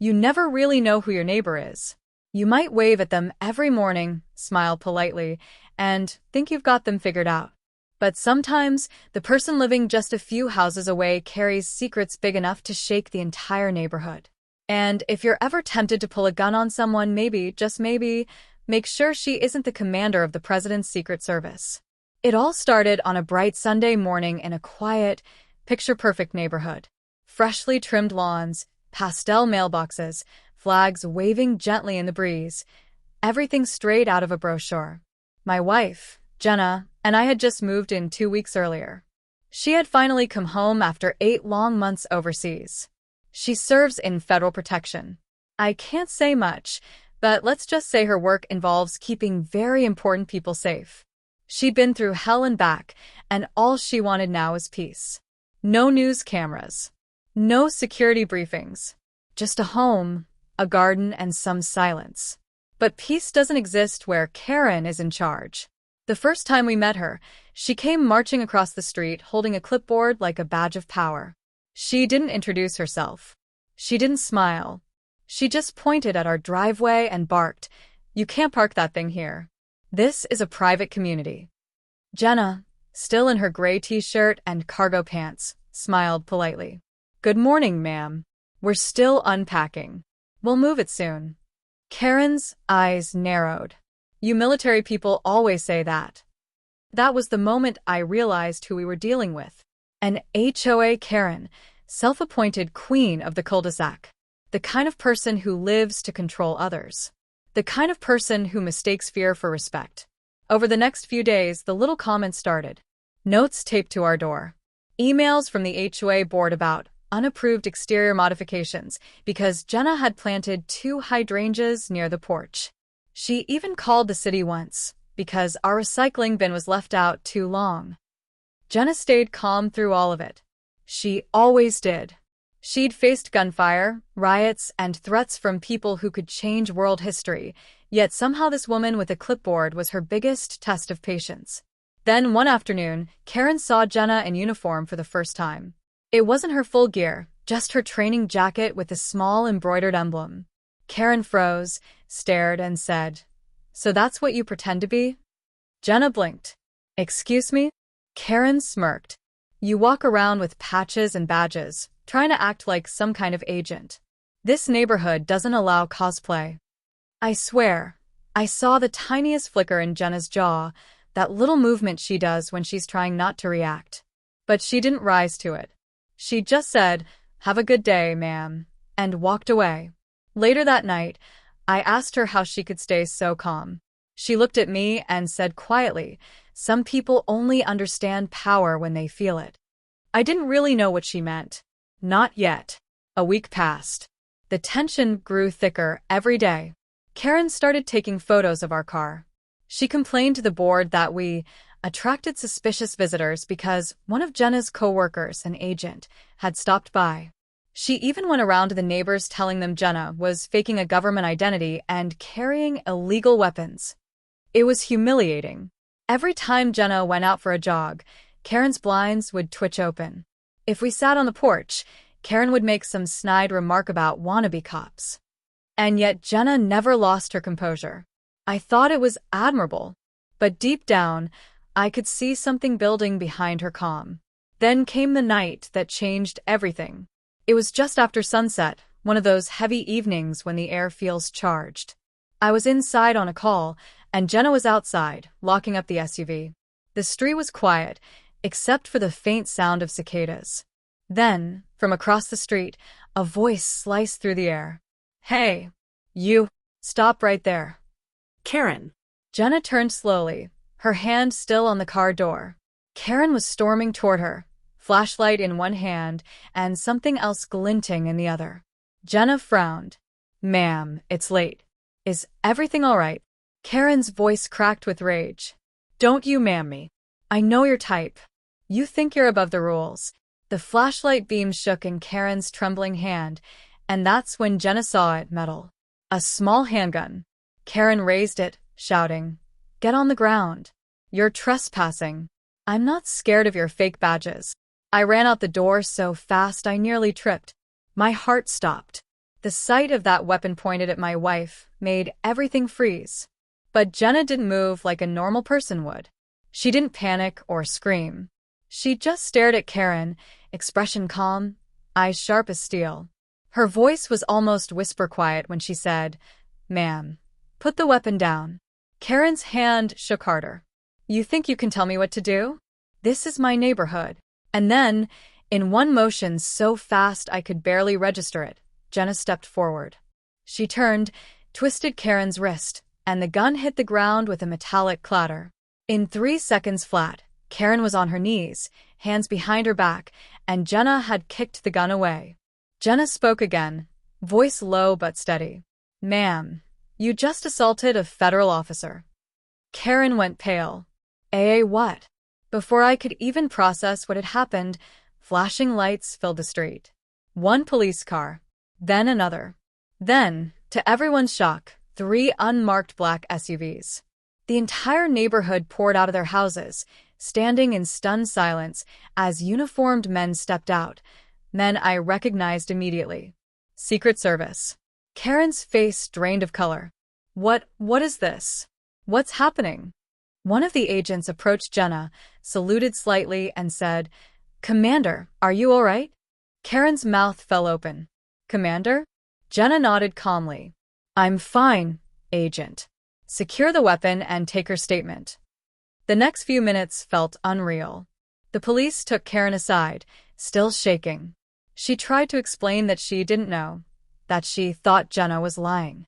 You never really know who your neighbor is. You might wave at them every morning, smile politely, and think you've got them figured out. But sometimes, the person living just a few houses away carries secrets big enough to shake the entire neighborhood. And if you're ever tempted to pull a gun on someone, maybe, just maybe, make sure she isn't the commander of the President's Secret Service. It all started on a bright Sunday morning in a quiet, picture-perfect neighborhood. Freshly trimmed lawns, pastel mailboxes, flags waving gently in the breeze. Everything straight out of a brochure. My wife, Jenna, and I had just moved in 2 weeks earlier. She had finally come home after 8 long months overseas. She serves in federal protection. I can't say much, but let's just say her work involves keeping very important people safe. She'd been through hell and back, and all she wanted now was peace. No news cameras. No security briefings. Just a home, a garden, and some silence. But peace doesn't exist where Karen is in charge. The first time we met her, she came marching across the street holding a clipboard like a badge of power. She didn't introduce herself. She didn't smile. She just pointed at our driveway and barked, "You can't park that thing here. This is a private community." Jenna, still in her gray t-shirt and cargo pants, smiled politely. "Good morning, ma'am. We're still unpacking. We'll move it soon." Karen's eyes narrowed. "You military people always say that." That was the moment I realized who we were dealing with. An HOA Karen, self-appointed queen of the cul-de-sac. The kind of person who lives to control others. The kind of person who mistakes fear for respect. Over the next few days, the little comments started. Notes taped to our door. Emails from the HOA board about unapproved exterior modifications because Jenna had planted 2 hydrangeas near the porch. She even called the city once because our recycling bin was left out too long. Jenna stayed calm through all of it. She always did. She'd faced gunfire, riots, and threats from people who could change world history, yet somehow this woman with a clipboard was her biggest test of patience. Then one afternoon, Karen saw Jenna in uniform for the first time. It wasn't her full gear, just her training jacket with a small embroidered emblem. Karen froze, stared, and said, "So that's what you pretend to be?" Jenna blinked. "Excuse me?" Karen smirked. "You walk around with patches and badges, trying to act like some kind of agent. This neighborhood doesn't allow cosplay." I swear, I saw the tiniest flicker in Jenna's jaw, that little movement she does when she's trying not to react. But she didn't rise to it. She just said, "Have a good day, ma'am," and walked away. Later that night, I asked her how she could stay so calm. She looked at me and said quietly, "Some people only understand power when they feel it." I didn't really know what she meant. Not yet. A week passed. The tension grew thicker every day. Karen started taking photos of our car. She complained to the board that we attracted suspicious visitors because one of Jenna's co-workers, an agent, had stopped by. She even went around to the neighbors telling them Jenna was faking a government identity and carrying illegal weapons. It was humiliating. Every time Jenna went out for a jog, Karen's blinds would twitch open. If we sat on the porch, Karen would make some snide remark about wannabe cops. And yet Jenna never lost her composure. I thought it was admirable. But deep down, I could see something building behind her calm. Then came the night that changed everything. It was just after sunset, one of those heavy evenings when the air feels charged. I was inside on a call, and Jenna was outside, locking up the SUV. The street was quiet, except for the faint sound of cicadas. Then, from across the street, a voice sliced through the air. "Hey, you, stop right there." Karen. Jenna turned slowly, her hand still on the car door. Karen was storming toward her, flashlight in one hand and something else glinting in the other. Jenna frowned. "Ma'am, it's late. Is everything all right?" Karen's voice cracked with rage. "Don't you ma'am me. I know your type. You think you're above the rules." The flashlight beam shook in Karen's trembling hand, and that's when Jenna saw it, metal. A small handgun. Karen raised it, shouting, "Get on the ground. You're trespassing." "I'm not scared of your fake badges." I ran out the door so fast I nearly tripped. My heart stopped. The sight of that weapon pointed at my wife made everything freeze. But Jenna didn't move like a normal person would. She didn't panic or scream. She just stared at Karen, expression calm, eyes sharp as steel. Her voice was almost whisper quiet when she said, "Ma'am, put the weapon down." Karen's hand shook harder. "You think you can tell me what to do? This is my neighborhood." And then, in one motion so fast I could barely register it, Jenna stepped forward. She turned, twisted Karen's wrist, and the gun hit the ground with a metallic clatter. In 3 seconds flat, Karen was on her knees, hands behind her back, and Jenna had kicked the gun away. Jenna spoke again, voice low but steady. "Ma'am, you just assaulted a federal officer." Karen went pale. What? Before I could even process what had happened, flashing lights filled the street. One police car, then another. Then, to everyone's shock, 3 unmarked black SUVs. The entire neighborhood poured out of their houses, standing in stunned silence as uniformed men stepped out, men I recognized immediately. Secret Service. Karen's face drained of color. What is this? What's happening?" One of the agents approached Jenna, saluted slightly, and said, "Commander, are you all right?" Karen's mouth fell open. "Commander?" Jenna nodded calmly. "I'm fine, Agent. Secure the weapon and take her statement." The next few minutes felt unreal. The police took Karen aside, still shaking. She tried to explain that she didn't know, that she thought Jenna was lying.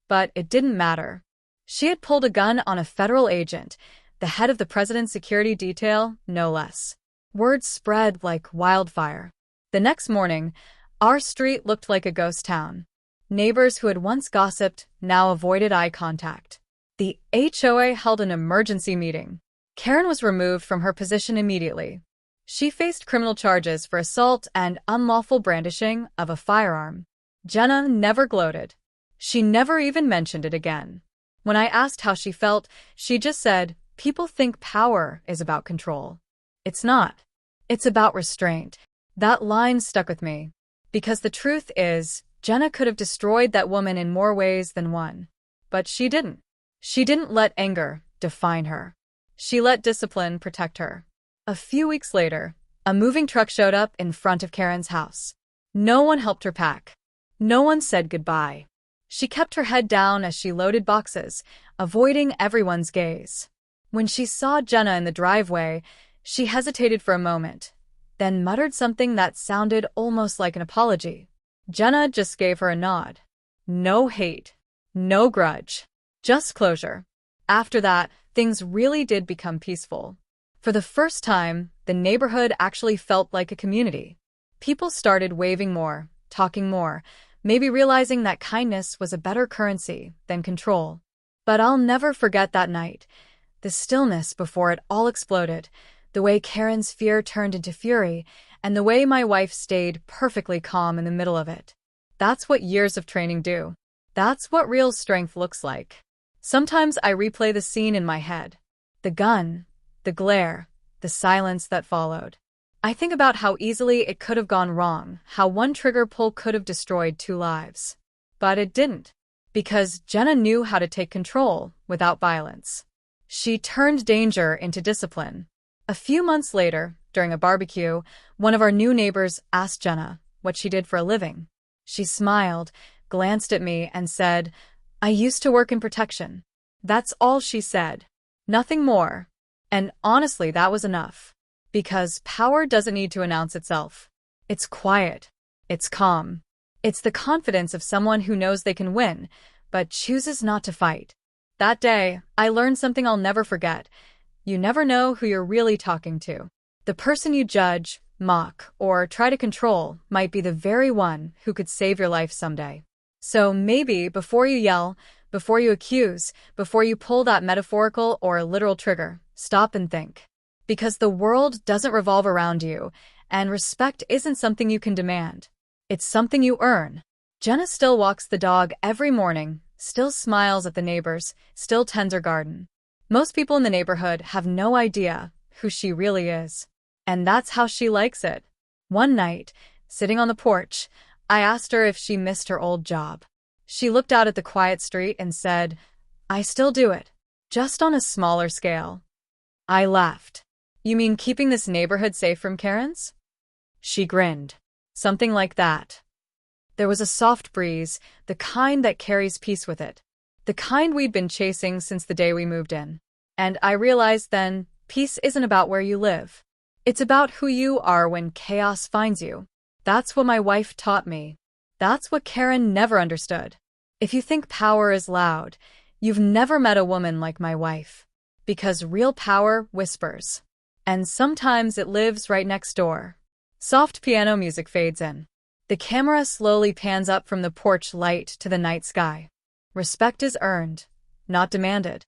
But it didn't matter. She had pulled a gun on a federal agent, the head of the president's security detail, no less. Word spread like wildfire. The next morning, our street looked like a ghost town. Neighbors who had once gossiped now avoided eye contact. The HOA held an emergency meeting. Karen was removed from her position immediately. She faced criminal charges for assault and unlawful brandishing of a firearm. Jenna never gloated. She never even mentioned it again. When I asked how she felt, she just said, "People think power is about control. It's not. It's about restraint." That line stuck with me. Because the truth is, Jenna could have destroyed that woman in more ways than one. But she didn't. She didn't let anger define her. She let discipline protect her. A few weeks later, a moving truck showed up in front of Karen's house. No one helped her pack. No one said goodbye. She kept her head down as she loaded boxes, avoiding everyone's gaze. When she saw Jenna in the driveway, she hesitated for a moment, then muttered something that sounded almost like an apology. Jenna just gave her a nod. No hate. No grudge. Just closure. After that, things really did become peaceful. For the first time, the neighborhood actually felt like a community. People started waving more, talking more, maybe realizing that kindness was a better currency than control. But I'll never forget that night. The stillness before it all exploded, the way Karen's fear turned into fury, and the way my wife stayed perfectly calm in the middle of it. That's what years of training do. That's what real strength looks like. Sometimes I replay the scene in my head. The gun, the glare, the silence that followed. I think about how easily it could have gone wrong, how one trigger pull could have destroyed 2 lives. But it didn't. Because Jenna knew how to take control without violence. She turned danger into discipline. A few months later, during a barbecue, one of our new neighbors asked Jenna what she did for a living. She smiled, glanced at me, and said, "I used to work in protection." That's all she said. Nothing more. And honestly, that was enough. Because power doesn't need to announce itself. It's quiet. It's calm. It's the confidence of someone who knows they can win, but chooses not to fight. That day, I learned something I'll never forget. You never know who you're really talking to. The person you judge, mock, or try to control might be the very one who could save your life someday. So maybe before you yell, before you accuse, before you pull that metaphorical or literal trigger, stop and think. Because the world doesn't revolve around you, and respect isn't something you can demand. It's something you earn. Jenna still walks the dog every morning, still smiles at the neighbors, still tends her garden. Most people in the neighborhood have no idea who she really is. And that's how she likes it. One night, sitting on the porch, I asked her if she missed her old job. She looked out at the quiet street and said, "I still do it, just on a smaller scale." I laughed. "You mean keeping this neighborhood safe from Karens?" She grinned. "Something like that." There was a soft breeze, the kind that carries peace with it. The kind we'd been chasing since the day we moved in. And I realized then, peace isn't about where you live. It's about who you are when chaos finds you. That's what my wife taught me. That's what Karen never understood. If you think power is loud, you've never met a woman like my wife. Because real power whispers. And sometimes it lives right next door. Soft piano music fades in. The camera slowly pans up from the porch light to the night sky. Respect is earned, not demanded.